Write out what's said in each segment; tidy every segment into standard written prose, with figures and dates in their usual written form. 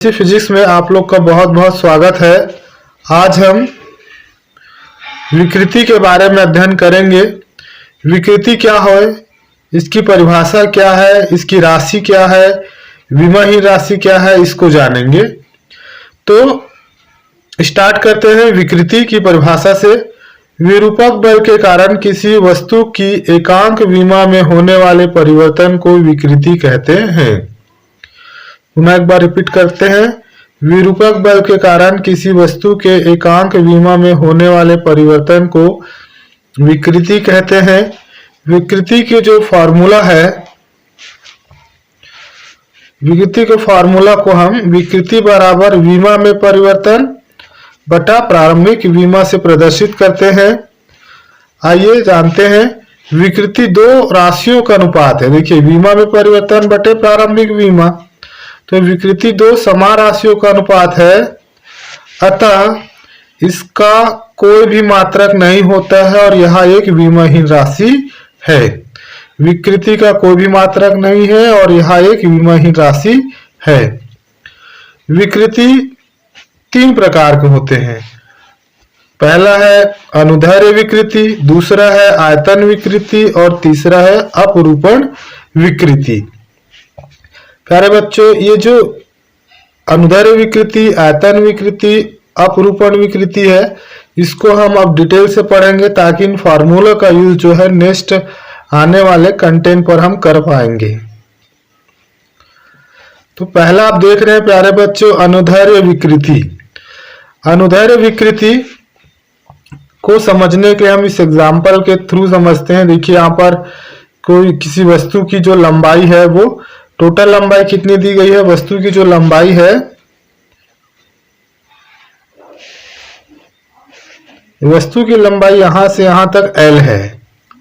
Physics में आप लोग का बहुत बहुत स्वागत है। आज हम विकृति के बारे में अध्ययन करेंगे। विकृति क्या है, इसकी परिभाषा क्या है, इसकी राशि क्या है, विमाहीन राशि क्या है, इसको जानेंगे। तो स्टार्ट करते हैं विकृति की परिभाषा से। विरूपक बल के कारण किसी वस्तु की एकांक विमा में होने वाले परिवर्तन को विकृति कहते हैं। पुनः एक बार रिपीट करते हैं। विरूपक बल के कारण किसी वस्तु के एकांक विमा में होने वाले परिवर्तन को विकृति कहते हैं। विकृति की जो फॉर्मूला है, विकृति के फॉर्मूला को हम विकृति बराबर विमा में परिवर्तन बटा प्रारंभिक विमा से प्रदर्शित करते हैं। आइए जानते हैं। विकृति दो राशियों का अनुपात है। देखिए, विमा में परिवर्तन बटे प्रारंभिक विमा, तो विकृति दो समान राशियों का अनुपात है। अतः इसका कोई भी मात्रक नहीं होता है और यह एक विमाहीन राशि है। विकृति का कोई भी मात्रक नहीं है और यह एक विमाहीन राशि है। विकृति तीन प्रकार के होते हैं। पहला है अनुदैर्ध्य विकृति, दूसरा है आयतन विकृति और तीसरा है अपरूपण विकृति। प्यारे बच्चों, ये जो अनुदैर्ध्य विकृति, आयतन विकृति, अपरूपण विकृति है, इसको हम अब डिटेल से पढ़ेंगे ताकि इन फार्मूला का यूज जो है नेक्स्ट आने वाले कंटेंट पर हम कर पाएंगे। तो पहला आप देख रहे हैं प्यारे बच्चों, अनुदैर्ध्य विकृति। अनुदैर्ध्य विकृति को समझने के हम इस एग्जाम्पल के थ्रू समझते हैं। देखिए, यहाँ पर कोई किसी वस्तु की जो लंबाई है, वो टोटल लंबाई कितनी दी गई है, वस्तु की जो लंबाई है, वस्तु की लंबाई यहां से यहां तक L है,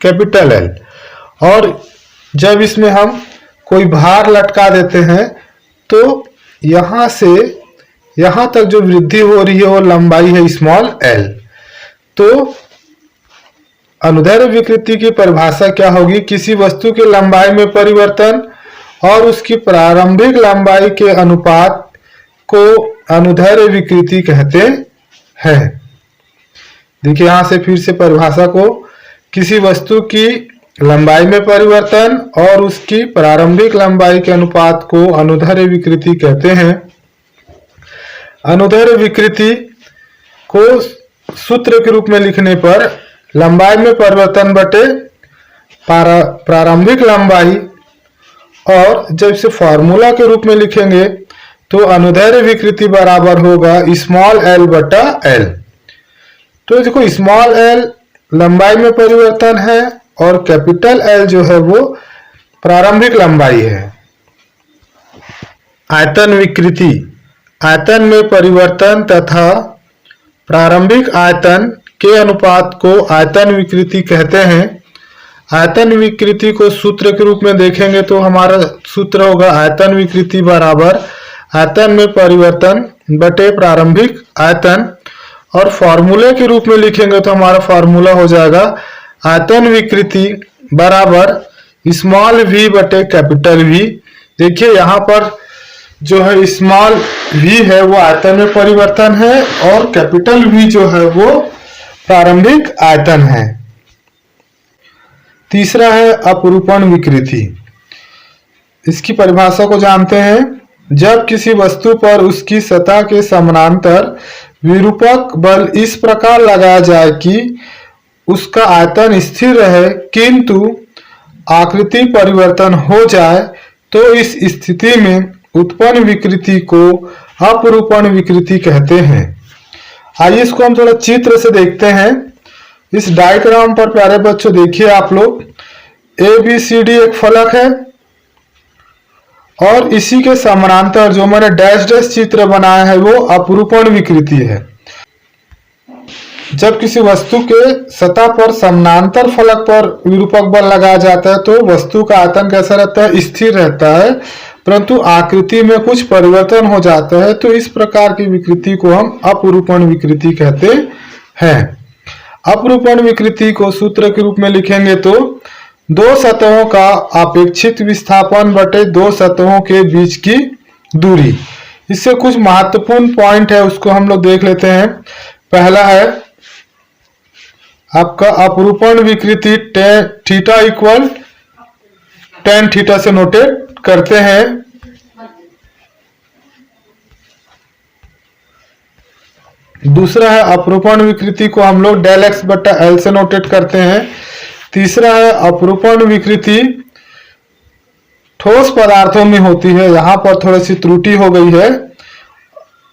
कैपिटल L। और जब इसमें हम कोई भार लटका देते हैं तो यहां से यहां तक जो वृद्धि हो रही है वो लंबाई है स्मॉल l। तो अनुदैर्ध्य विकृति की परिभाषा क्या होगी? किसी वस्तु की लंबाई में परिवर्तन और उसकी प्रारंभिक लंबाई के अनुपात को अनुदैर्ध्य विकृति कहते हैं। देखिए, यहां से फिर से परिभाषा को, किसी वस्तु की लंबाई में परिवर्तन और उसकी प्रारंभिक लंबाई के अनुपात को अनुदैर्ध्य विकृति कहते हैं। अनुदैर्ध्य विकृति को सूत्र के रूप में लिखने पर लंबाई में परिवर्तन बटे प्रारंभिक लंबाई, और जब इसे फॉर्मूला के रूप में लिखेंगे तो अनुदैर्ध्य विकृति बराबर होगा स्मॉल l बटा l। तो देखो, स्मॉल l लंबाई में परिवर्तन है और कैपिटल L जो है वो प्रारंभिक लंबाई है। आयतन विकृति, आयतन में परिवर्तन तथा प्रारंभिक आयतन के अनुपात को आयतन विकृति कहते हैं। आयतन विकृति को सूत्र के रूप में देखेंगे तो हमारा सूत्र होगा आयतन विकृति बराबर आयतन में परिवर्तन बटे प्रारंभिक आयतन, और फॉर्मूले के रूप में लिखेंगे तो हमारा फॉर्मूला हो जाएगा आयतन विकृति बराबर स्मॉल v बटे कैपिटल V। देखिए, यहाँ पर जो है स्मॉल v है वो आयतन में परिवर्तन है और कैपिटल V जो है वो प्रारंभिक आयतन है। तीसरा है अपरूपण विकृति। इसकी परिभाषा को जानते हैं। जब किसी वस्तु पर उसकी सतह के समानांतर विरूपक बल इस प्रकार लगाया जाए कि उसका आयतन स्थिर रहे किंतु आकृति परिवर्तन हो जाए, तो इस स्थिति में उत्पन्न विकृति को अपरूपण विकृति कहते हैं। आइए इसको हम थोड़ा चित्र से देखते हैं। इस डायग्राम पर प्यारे बच्चों देखिए, आप लोग ABCD एक फलक है और इसी के समानांतर जो मैंने डैश डैश चित्र बनाया है वो अपरूपण विकृति है। जब किसी वस्तु के सतह पर समानांतर फलक पर विरूपक बल लगाया जाता है तो वस्तु का आयतन कैसा रहता है? स्थिर रहता है, परंतु आकृति में कुछ परिवर्तन हो जाता है। तो इस प्रकार की विकृति को हम अपरूपण विकृति कहते हैं। अपरूपण विकृति को सूत्र के रूप में लिखेंगे तो दो सतहों का अपेक्षित विस्थापन बटे दो सतहों के बीच की दूरी, इससे कुछ महत्वपूर्ण पॉइंट है उसको हम लोग देख लेते हैं। पहला है आपका अपरूपण विकृति थीटा इक्वल tan थीटा से नोटेट करते हैं। दूसरा है अपरूपण विकृति को हम लोग डेल एक्स बटा एल से नोटेट करते हैं। तीसरा है अपरूपण विकृति ठोस पदार्थों में होती है। यहाँ पर थोड़ी सी त्रुटि हो गई है।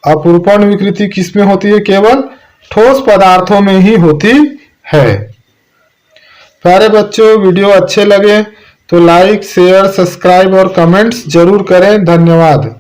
अपरूपण विकृति किसमें होती है? केवल ठोस पदार्थों में ही होती है। प्यारे बच्चों, वीडियो अच्छे लगे तो लाइक, शेयर, सब्सक्राइब और कमेंट्स जरूर करें। धन्यवाद।